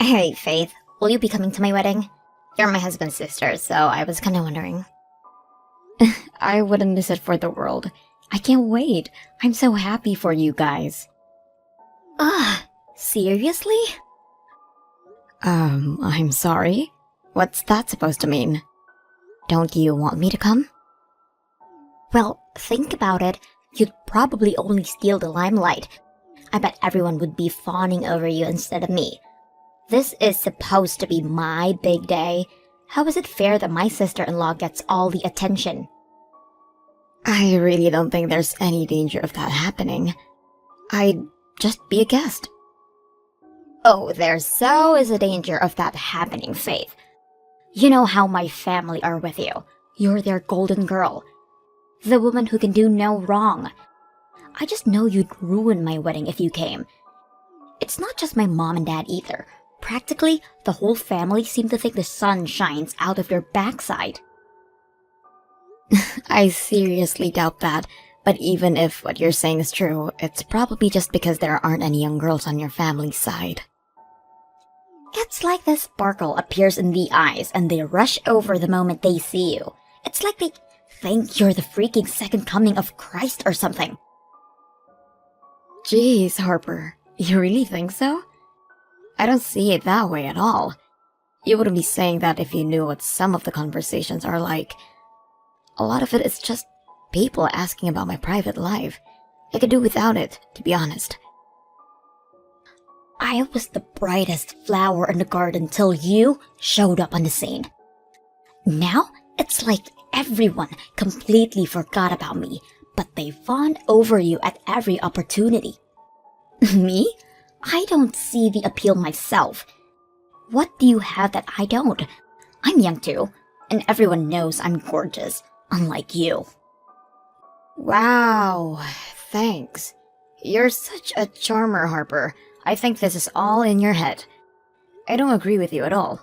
Hey, Faith, will you be coming to my wedding? You're my husband's sister, so I was kinda wondering. I wouldn't miss it for the world. I can't wait. I'm so happy for you guys. Seriously? I'm sorry. What's that supposed to mean? Don't you want me to come? Well, think about it. You'd probably only steal the limelight. I bet everyone would be fawning over you instead of me. This is supposed to be my big day. How is it fair that my sister-in-law gets all the attention? I really don't think there's any danger of that happening. I'd just be a guest. Oh, there so is a danger of that happening, Faith. You know how my family are with you. You're their golden girl. The woman who can do no wrong. I just know you'd ruin my wedding if you came. It's not just my mom and dad either. Practically, the whole family seem to think the sun shines out of your backside. I seriously doubt that, but even if what you're saying is true, it's probably just because there aren't any young girls on your family's side. It's like the sparkle appears in the eyes and they rush over the moment they see you. It's like they think you're the freaking second coming of Christ or something. Jeez, Harper, you really think so? I don't see it that way at all. You wouldn't be saying that if you knew what some of the conversations are like. A lot of it is just people asking about my private life. I could do without it, to be honest. I was the brightest flower in the garden till you showed up on the scene. Now, it's like everyone completely forgot about me, but they fawn over you at every opportunity. Me? I don't see the appeal myself. What do you have that I don't? I'm young too, and everyone knows I'm gorgeous, unlike you. Wow, thanks. You're such a charmer, Harper. I think this is all in your head. I don't agree with you at all.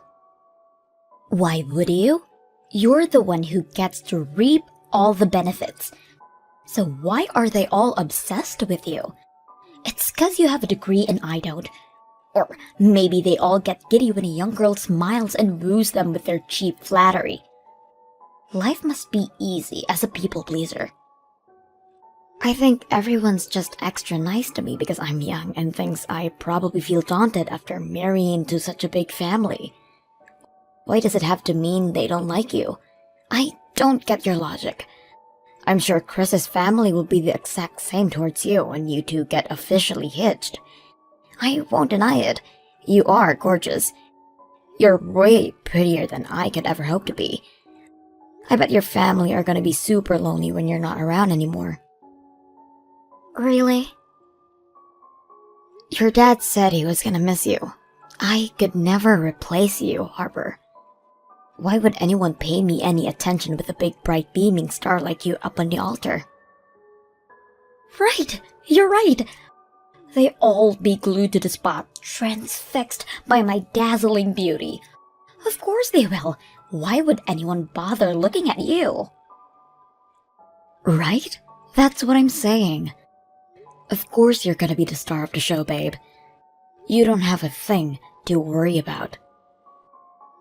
Why would you? You're the one who gets to reap all the benefits. So why are they all obsessed with you? It's 'cause you have a degree and I don't. Or maybe they all get giddy when a young girl smiles and woos them with their cheap flattery. Life must be easy as a people pleaser. I think everyone's just extra nice to me because I'm young and thinks I probably feel daunted after marrying into such a big family. Why does it have to mean they don't like you? I don't get your logic. I'm sure Chris's family will be the exact same towards you when you two get officially hitched. I won't deny it. You are gorgeous. You're way prettier than I could ever hope to be. I bet your family are gonna be super lonely when you're not around anymore. Really? Your dad said he was gonna miss you. I could never replace you, Harper. Why would anyone pay me any attention with a big bright beaming star like you up on the altar? Right! You're right! They all be glued to the spot, transfixed by my dazzling beauty. Of course they will. Why would anyone bother looking at you? Right? That's what I'm saying. Of course you're gonna be the star of the show, babe. You don't have a thing to worry about.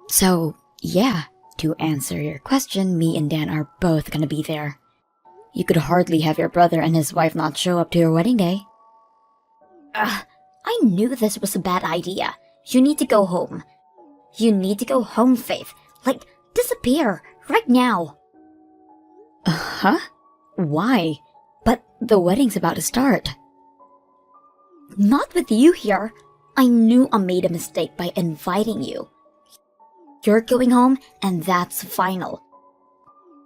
So, yeah, to answer your question, me and Dan are both gonna be there. You could hardly have your brother and his wife not show up to your wedding day. I knew this was a bad idea. You need to go home. You need to go home, Faith. Like, disappear, right now. Huh? Why? But the wedding's about to start. Not with you here. I knew I made a mistake by inviting you. You're going home, and that's final.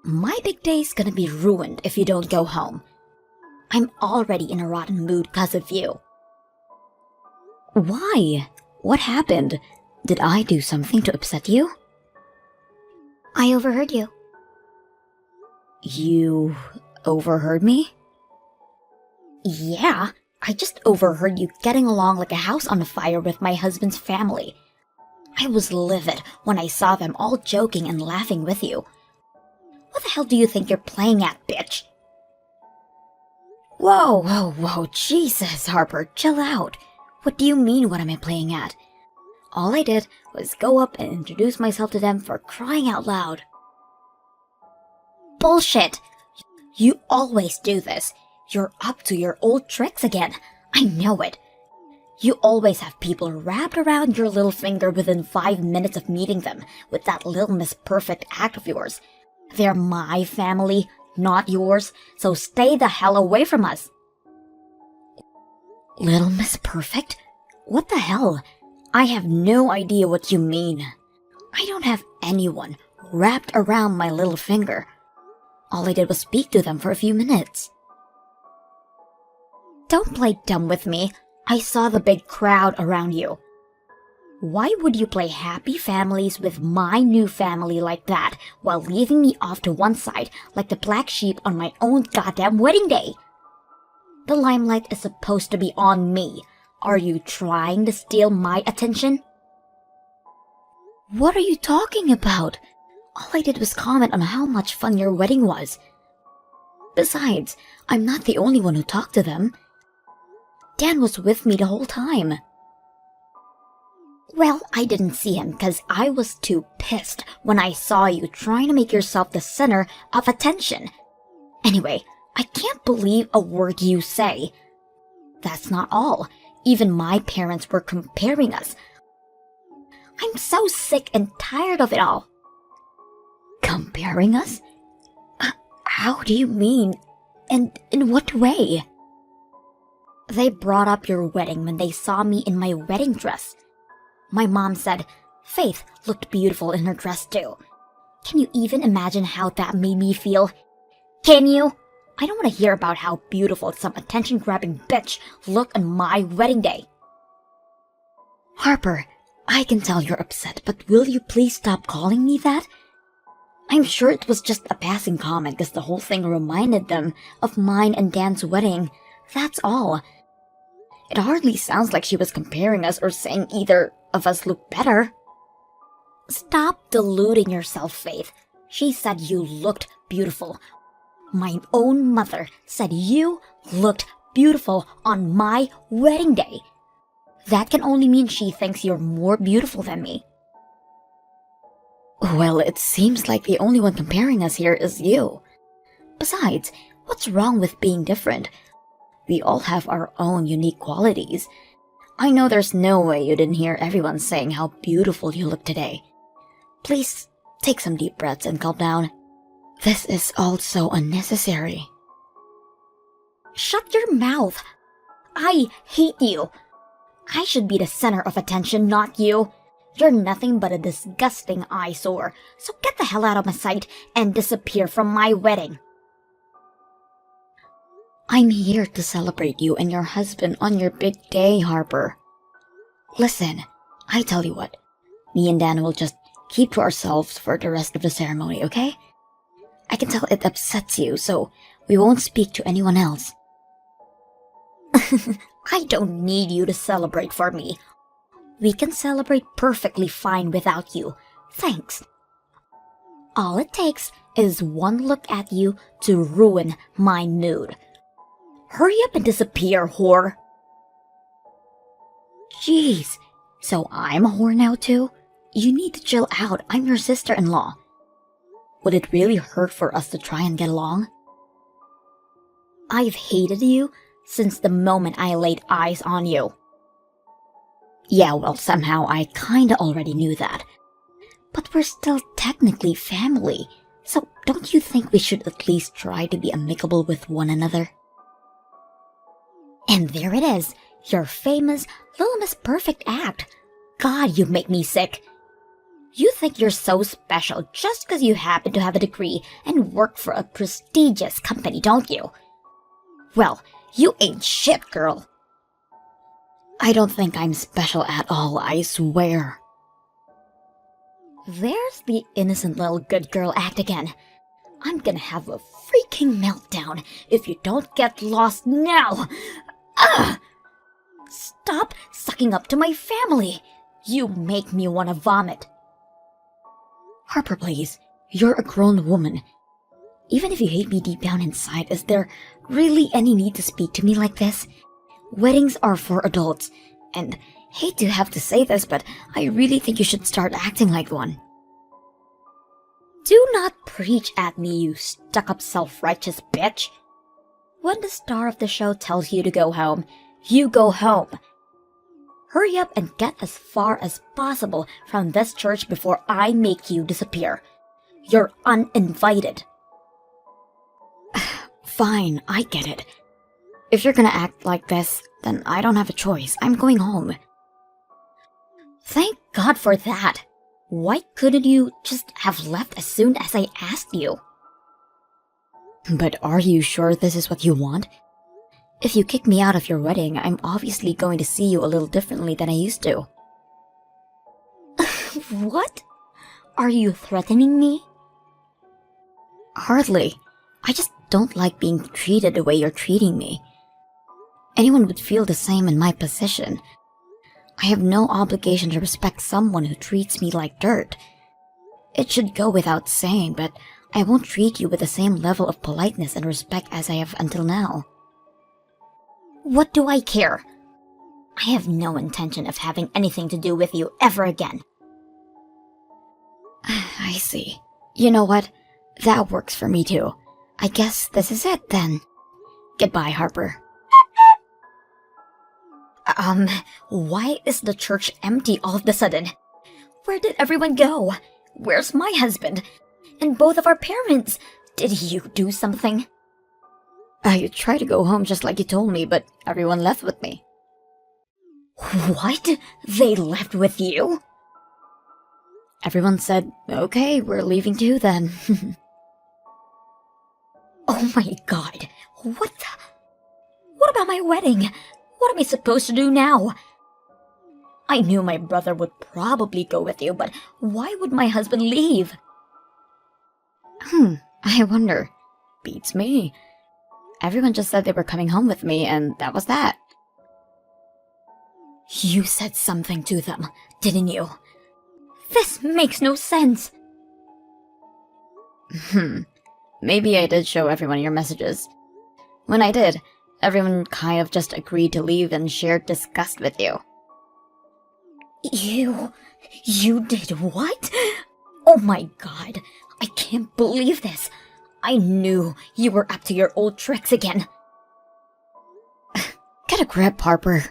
My big day's gonna be ruined if you don't go home. I'm already in a rotten mood 'cause of you. Why? What happened? Did I do something to upset you? I overheard you. You overheard me? Yeah, I just overheard you getting along like a house on fire with my husband's family. I was livid when I saw them all joking and laughing with you. What the hell do you think you're playing at, bitch? Whoa, Jesus, Harper, chill out. What do you mean, what am I playing at? All I did was go up and introduce myself to them, for crying out loud. Bullshit! You always do this. You're up to your old tricks again. I know it. You always have people wrapped around your little finger within 5 minutes of meeting them with that little Miss Perfect act of yours. They're my family, not yours, so stay the hell away from us. Little Miss Perfect? What the hell? I have no idea what you mean. I don't have anyone wrapped around my little finger. All I did was speak to them for a few minutes. Don't play dumb with me. I saw the big crowd around you. Why would you play happy families with my new family like that while leaving me off to one side like the black sheep on my own goddamn wedding day? The limelight is supposed to be on me. Are you trying to steal my attention? What are you talking about? All I did was comment on how much fun your wedding was. Besides, I'm not the only one who talked to them. Dan was with me the whole time. Well, I didn't see him because I was too pissed when I saw you trying to make yourself the center of attention. Anyway, I can't believe a word you say. That's not all. Even my parents were comparing us. I'm so sick and tired of it all. Comparing us? How do you mean? And in what way? They brought up your wedding when they saw me in my wedding dress. My mom said Faith looked beautiful in her dress too. Can you even imagine how that made me feel? Can you? I don't want to hear about how beautiful some attention-grabbing bitch looked on my wedding day. Harper, I can tell you're upset, but will you please stop calling me that? I'm sure it was just a passing comment because the whole thing reminded them of mine and Dan's wedding. That's all. It hardly sounds like she was comparing us or saying either of us look better. Stop deluding yourself, Faith. She said you looked beautiful. My own mother said you looked beautiful on my wedding day. That can only mean she thinks you're more beautiful than me. Well, it seems like the only one comparing us here is you. Besides, what's wrong with being different? We all have our own unique qualities. I know there's no way you didn't hear everyone saying how beautiful you look today. Please take some deep breaths and calm down. This is all so unnecessary. Shut your mouth. I hate you. I should be the center of attention, not you. You're nothing but a disgusting eyesore, so get the hell out of my sight and disappear from my wedding. I'm here to celebrate you and your husband on your big day, Harper. Listen, I tell you what, me and Dan will just keep to ourselves for the rest of the ceremony, okay? I can tell it upsets you, so we won't speak to anyone else. I don't need you to celebrate for me. We can celebrate perfectly fine without you. Thanks. All it takes is one look at you to ruin my mood. Hurry up and disappear, whore. Jeez, so I'm a whore now too? You need to chill out, I'm your sister-in-law. Would it really hurt for us to try and get along? I've hated you since the moment I laid eyes on you. Yeah, well, somehow I kinda already knew that. But we're still technically family, so don't you think we should at least try to be amicable with one another? And there it is, your famous Little Miss Perfect act. God, you make me sick. You think you're so special just because you happen to have a degree and work for a prestigious company, don't you? Well, you ain't shit, girl. I don't think I'm special at all, I swear. There's the innocent little good girl act again. I'm gonna have a freaking meltdown if you don't get lost now. Ugh! Stop sucking up to my family. You make me want to vomit. Harper, please. You're a grown woman. Even if you hate me deep down inside, is there really any need to speak to me like this? Weddings are for adults, and hate to have to say this, but I really think you should start acting like one. Do not preach at me, you stuck-up self-righteous bitch. When the star of the show tells you to go home, you go home. Hurry up and get as far as possible from this church before I make you disappear. You're uninvited. Fine, I get it. If you're gonna act like this, then I don't have a choice. I'm going home. Thank God for that. Why couldn't you just have left as soon as I asked you? But are you sure this is what you want? If you kick me out of your wedding, I'm obviously going to see you a little differently than I used to. What? Are you threatening me? Hardly. I just don't like being treated the way you're treating me. Anyone would feel the same in my position. I have no obligation to respect someone who treats me like dirt. It should go without saying, but I won't treat you with the same level of politeness and respect as I have until now. What do I care? I have no intention of having anything to do with you ever again. I see. You know what? That works for me too. I guess this is it then. Goodbye, Harper. Why is the church empty all of a sudden? Where did everyone go? Where's my husband? And both of our parents? Did you do something? I tried to go home just like you told me, but everyone left with me. What? They left with you? Everyone said, okay, we're leaving too then. Oh my God. What about my wedding? What am I supposed to do now? I knew my brother would probably go with you, but why would my husband leave? I wonder. Beats me. Everyone just said they were coming home with me, and that was that. You said something to them, didn't you? This makes no sense. Maybe I did show everyone your messages. When I did, everyone kind of just agreed to leave and shared disgust with you. You did what? Oh my God, I can't believe this. I knew you were up to your old tricks again. Get a grip, Harper.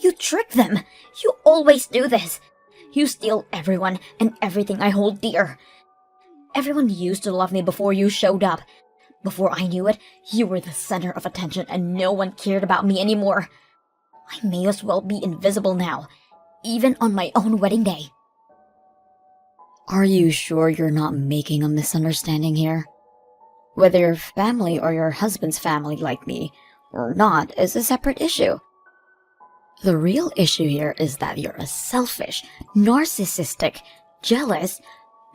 You trick them. You always do this. You steal everyone and everything I hold dear. Everyone used to love me before you showed up. Before I knew it, you were the center of attention and no one cared about me anymore. I may as well be invisible now, even on my own wedding day. Are you sure you're not making a misunderstanding here? Whether your family or your husband's family like me or not is a separate issue. The real issue here is that you're a selfish, narcissistic, jealous,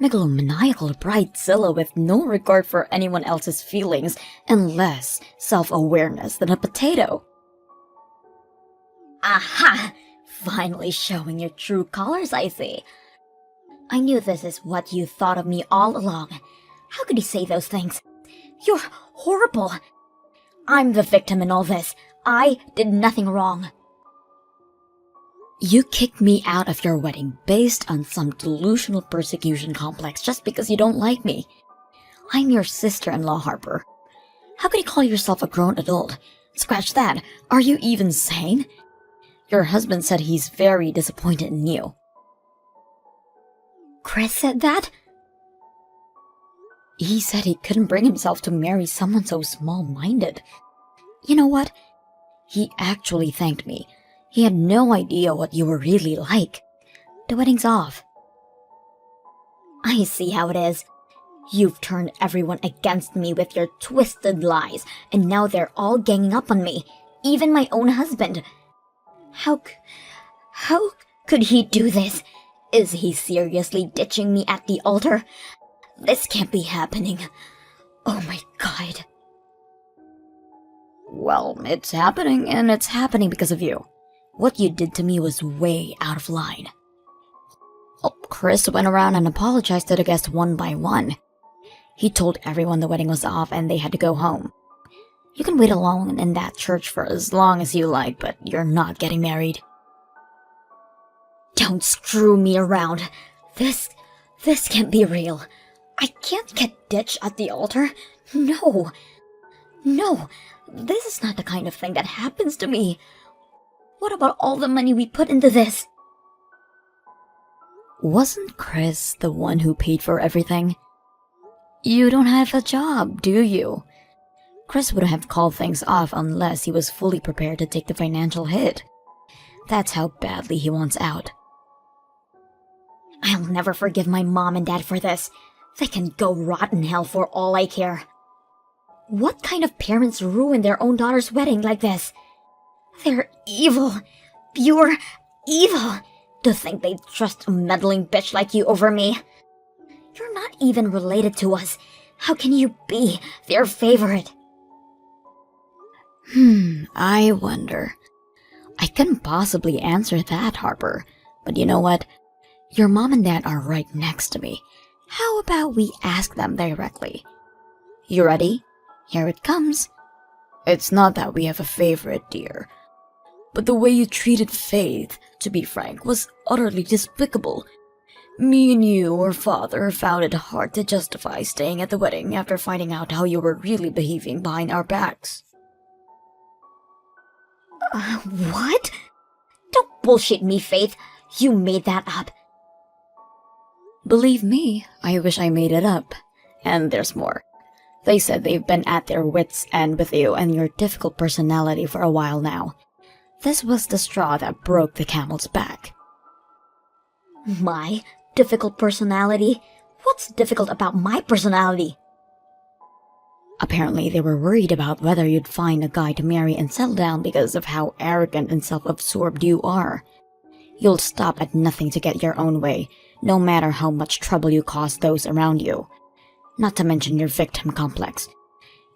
megalomaniacal bridezilla with no regard for anyone else's feelings and less self-awareness than a potato. Aha! Finally showing your true colors, I see. I knew this is what you thought of me all along. How could you say those things? You're horrible. I'm the victim in all this. I did nothing wrong. You kicked me out of your wedding based on some delusional persecution complex just because you don't like me. I'm your sister-in-law, Harper. How can you call yourself a grown adult? Scratch that. Are you even sane? Your husband said he's very disappointed in you. Chris said that? He said he couldn't bring himself to marry someone so small-minded. You know what? He actually thanked me. He had no idea what you were really like. The wedding's off. I see how it is. You've turned everyone against me with your twisted lies, and now they're all ganging up on me, even my own husband. How could he do this? Is he seriously ditching me at the altar? This can't be happening. Oh my God. Well, it's happening, and it's happening because of you. What you did to me was way out of line. Oh, Chris went around and apologized to the guests one by one. He told everyone the wedding was off and they had to go home. You can wait alone in that church for as long as you like, but you're not getting married. Don't screw me around. This can't be real. I can't get ditched at the altar. No. No, this is not the kind of thing that happens to me. What about all the money we put into this? Wasn't Chris the one who paid for everything? You don't have a job, do you? Chris wouldn't have called things off unless he was fully prepared to take the financial hit. That's how badly he wants out. I'll never forgive my mom and dad for this. They can go rot in hell for all I care. What kind of parents ruin their own daughter's wedding like this? They're evil. Pure evil. To think they'd trust a meddling bitch like you over me. You're not even related to us. How can you be their favorite? I wonder. I couldn't possibly answer that, Harper. But you know what? Your mom and dad are right next to me. How about we ask them directly? You ready? Here it comes. It's not that we have a favorite, dear. But the way you treated Faith, to be frank, was utterly despicable. Me and your father found it hard to justify staying at the wedding after finding out how you were really behaving behind our backs. What? Don't bullshit me, Faith. You made that up. Believe me, I wish I made it up. And there's more. They said they've been at their wits' end with you and your difficult personality for a while now. This was the straw that broke the camel's back. My difficult personality? What's difficult about my personality? Apparently, they were worried about whether you'd find a guy to marry and settle down because of how arrogant and self-absorbed you are. You'll stop at nothing to get your own way, no matter how much trouble you cause those around you. Not to mention your victim complex.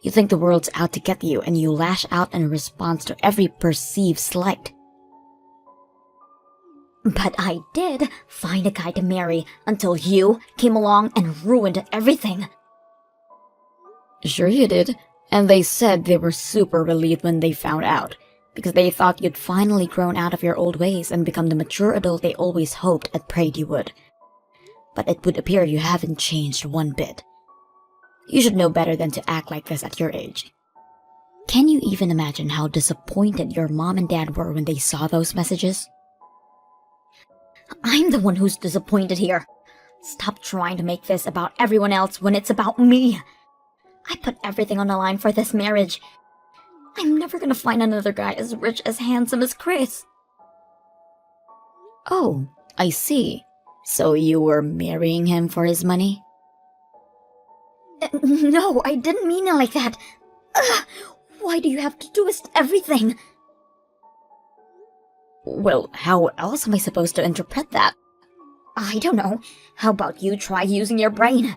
You think the world's out to get you and you lash out in response to every perceived slight. But I did find a guy to marry until you came along and ruined everything. Sure you did, and they said they were super relieved when they found out, because they thought you'd finally grown out of your old ways and become the mature adult they always hoped and prayed you would. But it would appear you haven't changed one bit. You should know better than to act like this at your age. Can you even imagine how disappointed your mom and dad were when they saw those messages? I'm the one who's disappointed here. Stop trying to make this about everyone else when it's about me. I put everything on the line for this marriage. I'm never gonna find another guy as rich, as handsome as Chris. Oh, I see. So you were marrying him for his money? No, I didn't mean it like that. Ugh, why do you have to twist everything? Well, how else am I supposed to interpret that? I don't know. How about you try using your brain?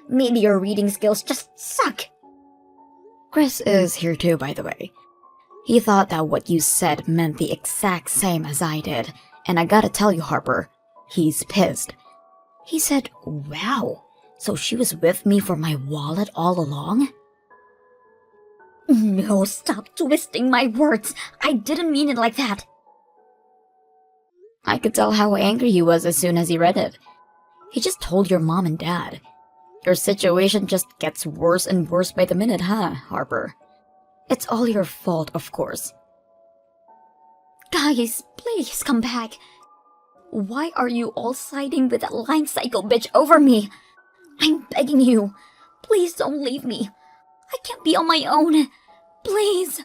Maybe your reading skills just suck. Chris is here too, by the way. He thought that what you said meant the exact same as I did, and I gotta tell you, Harper, he's pissed. He said, "Wow, so she was with me for my wallet all along?" No, stop twisting my words. I didn't mean it like that. I could tell how angry he was as soon as he read it. He just told your mom and dad. Your situation just gets worse and worse by the minute, huh, Harper? It's all your fault, of course. Guys, please come back. Why are you all siding with that lying psycho bitch over me? I'm begging you. Please don't leave me. I can't be on my own. Please.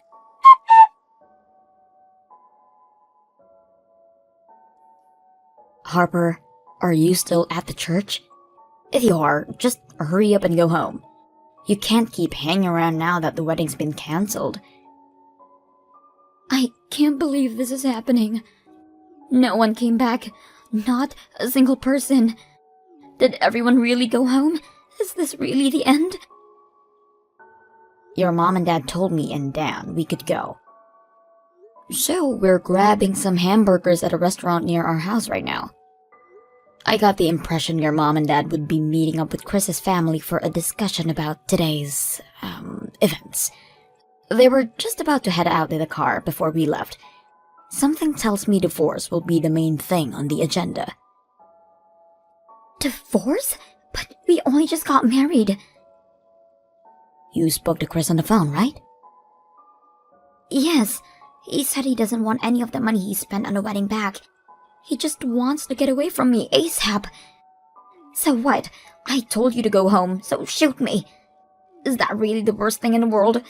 Harper, are you still at the church? If you are, just hurry up and go home. You can't keep hanging around now that the wedding's been cancelled. I can't believe this is happening. No one came back. Not a single person. Did everyone really go home? Is this really the end? Your mom and dad told me and Dan we could go. So we're grabbing some hamburgers at a restaurant near our house right now. I got the impression your mom and dad would be meeting up with Chris's family for a discussion about today's, events. They were just about to head out in the car before we left. Something tells me divorce will be the main thing on the agenda. Divorce? But we only just got married. You spoke to Chris on the phone, right? Yes, he said he doesn't want any of the money he spent on the wedding back. He just wants to get away from me ASAP. So what? I told you to go home, so shoot me. Is that really the worst thing in the world?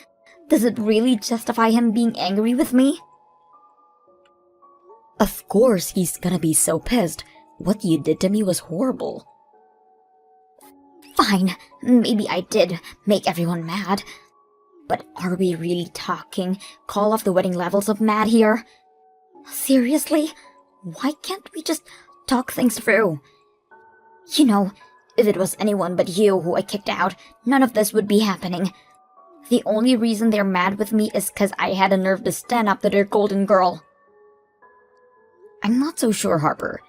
Does it really justify him being angry with me? Of course he's gonna be so pissed. What you did to me was horrible. Fine, maybe I did make everyone mad. But are we really talking call off the wedding levels of mad here? Seriously? Why can't we just talk things through? You know, if it was anyone but you who I kicked out, none of this would be happening. The only reason they're mad with me is because I had the nerve to stand up to their golden girl. I'm not so sure, Harper.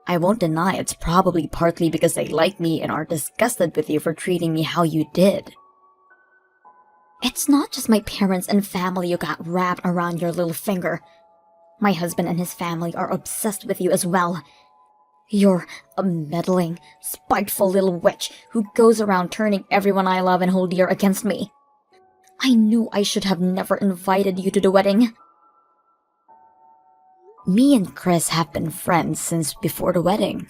I won't deny it's probably partly because they like me and are disgusted with you for treating me how you did. It's not just my parents and family who got wrapped around your little finger. My husband and his family are obsessed with you as well. You're a meddling, spiteful little witch who goes around turning everyone I love and hold dear against me. I knew I should have never invited you to the wedding. Me and Chris have been friends since before the wedding.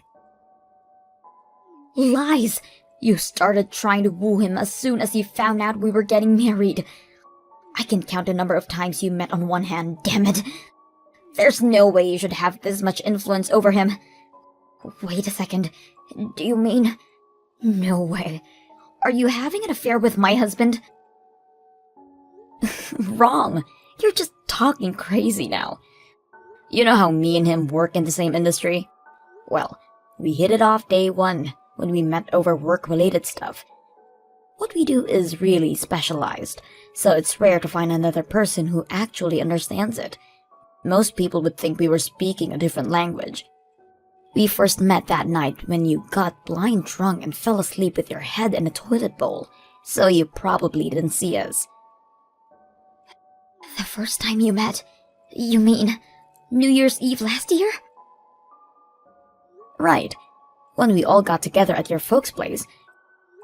Lies! You started trying to woo him as soon as you found out we were getting married. I can count the number of times you met on one hand, damn it. There's no way you should have this much influence over him. Wait a second. Do you mean... No way. Are you having an affair with my husband? Wrong. You're just talking crazy now. You know how me and him work in the same industry? Well, we hit it off day one when we met over work-related stuff. What we do is really specialized, so it's rare to find another person who actually understands it. Most people would think we were speaking a different language. We first met that night when you got blind drunk and fell asleep with your head in a toilet bowl, so you probably didn't see us. The first time you met? You mean New Year's Eve last year? Right. When we all got together at your folks' place,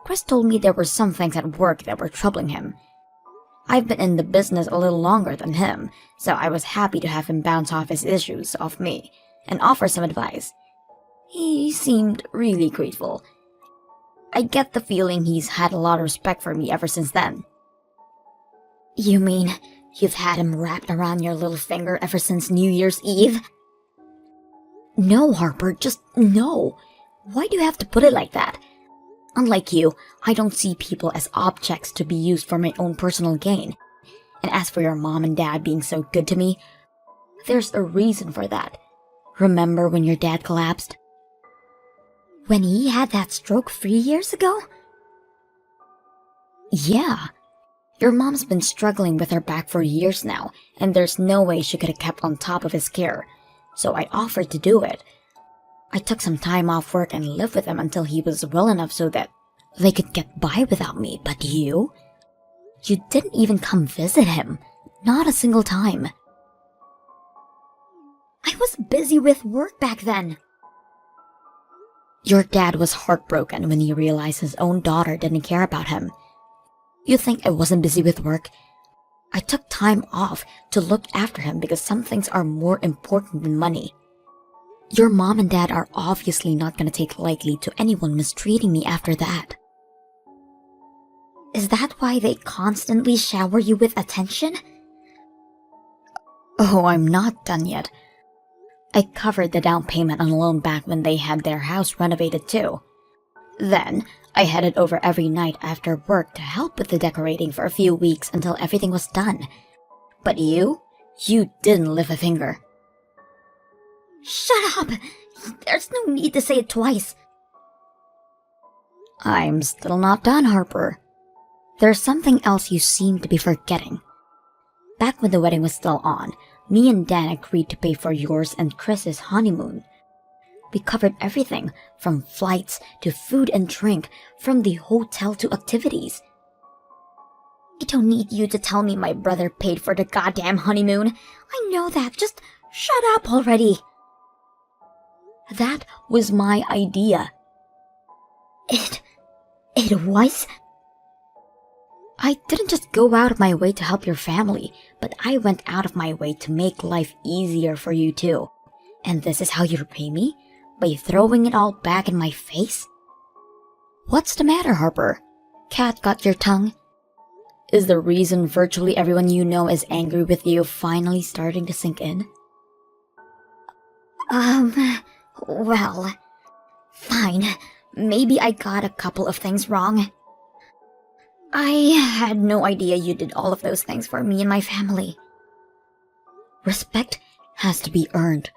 Chris told me there were some things at work that were troubling him. I've been in the business a little longer than him, so I was happy to have him bounce off his issues off me and offer some advice. He seemed really grateful. I get the feeling he's had a lot of respect for me ever since then. You mean you've had him wrapped around your little finger ever since New Year's Eve? No, Harper, just no. Why do you have to put it like that? Unlike you, I don't see people as objects to be used for my own personal gain. And as for your mom and dad being so good to me, there's a reason for that. Remember when your dad collapsed? When he had that stroke 3 years ago? Yeah. Your mom's been struggling with her back for years now, and there's no way she could have kept on top of his care. So I offered to do it. I took some time off work and lived with him until he was well enough so that they could get by without me. But you didn't even come visit him. Not a single time. I was busy with work back then. Your dad was heartbroken when he realized his own daughter didn't care about him. You think I wasn't busy with work? I took time off to look after him because some things are more important than money. Your mom and dad are obviously not going to take lightly to anyone mistreating me after that. Is that why they constantly shower you with attention? Oh, I'm not done yet. I covered the down payment on a loan back when they had their house renovated too. Then, I headed over every night after work to help with the decorating for a few weeks until everything was done. But you didn't lift a finger. Shut up! There's no need to say it twice. I'm still not done, Harper. There's something else you seem to be forgetting. Back when the wedding was still on, me and Dan agreed to pay for yours and Chris's honeymoon. We covered everything, from flights to food and drink, from the hotel to activities. I don't need you to tell me my brother paid for the goddamn honeymoon. I know that. Just Shut up already! That was my idea. It was? I didn't just go out of my way to help your family, but I went out of my way to make life easier for you too. And this is how you repay me? By throwing it all back in my face? What's the matter, Harper? Cat got your tongue? Is the reason virtually everyone you know is angry with you finally starting to sink in? Well, fine. Maybe I got a couple of things wrong. I had no idea you did all of those things for me and my family. Respect has to be earned.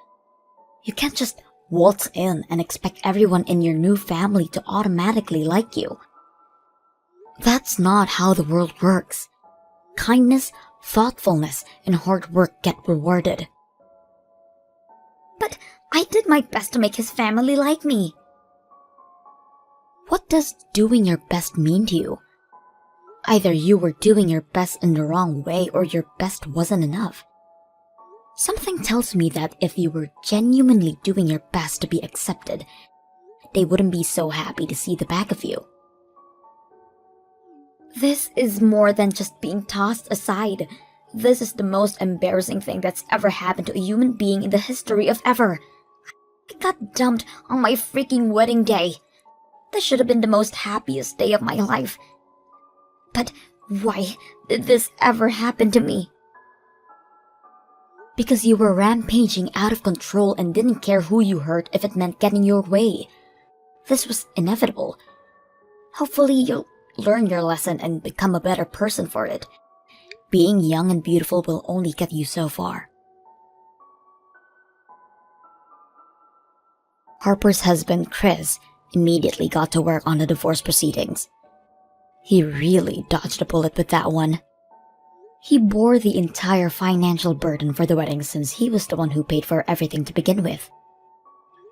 You can't just waltz in and expect everyone in your new family to automatically like you. That's not how the world works. Kindness, thoughtfulness, and hard work get rewarded. But I did my best to make his family like me. What does doing your best mean to you? Either you were doing your best in the wrong way or your best wasn't enough. Something tells me that if you were genuinely doing your best to be accepted, they wouldn't be so happy to see the back of you. This is more than just being tossed aside. This is the most embarrassing thing that's ever happened to a human being in the history of ever. I got dumped on my freaking wedding day. This should have been the most happiest day of my life. But why did this ever happen to me? Because you were rampaging out of control and didn't care who you hurt if it meant getting your way. This was inevitable. Hopefully you'll learn your lesson and become a better person for it. Being young and beautiful will only get you so far. Harper's husband, Chris, immediately got to work on the divorce proceedings. He really dodged a bullet with that one. He bore the entire financial burden for the wedding since he was the one who paid for everything to begin with.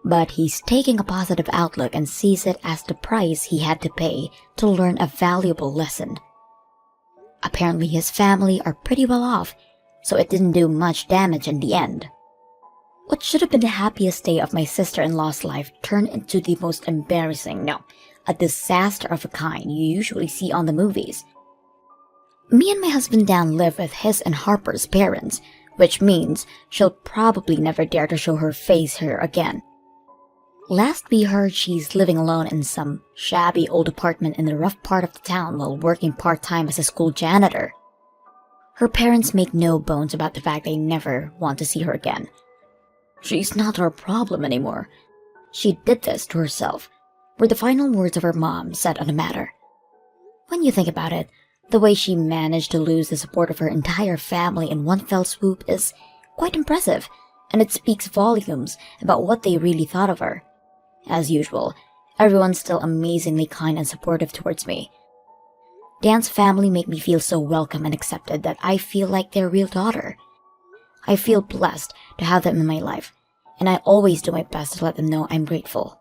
But he's taking a positive outlook and sees it as the price he had to pay to learn a valuable lesson. Apparently his family are pretty well off, so it didn't do much damage in the end. What should have been the happiest day of my sister-in-law's life turned into the most embarrassing, no, a disaster of a kind you usually see on the movies. Me and my husband Dan live with his and Harper's parents, which means she'll probably never dare to show her face here again. Last we heard, she's living alone in some shabby old apartment in the rough part of the town while working part-time as a school janitor. Her parents make no bones about the fact they never want to see her again. She's not our problem anymore. She did this to herself, were the final words of her mom said on the matter. When you think about it, the way she managed to lose the support of her entire family in one fell swoop is quite impressive, and it speaks volumes about what they really thought of her. As usual, everyone's still amazingly kind and supportive towards me. Dan's family make me feel so welcome and accepted that I feel like their real daughter. I feel blessed to have them in my life, and I always do my best to let them know I'm grateful.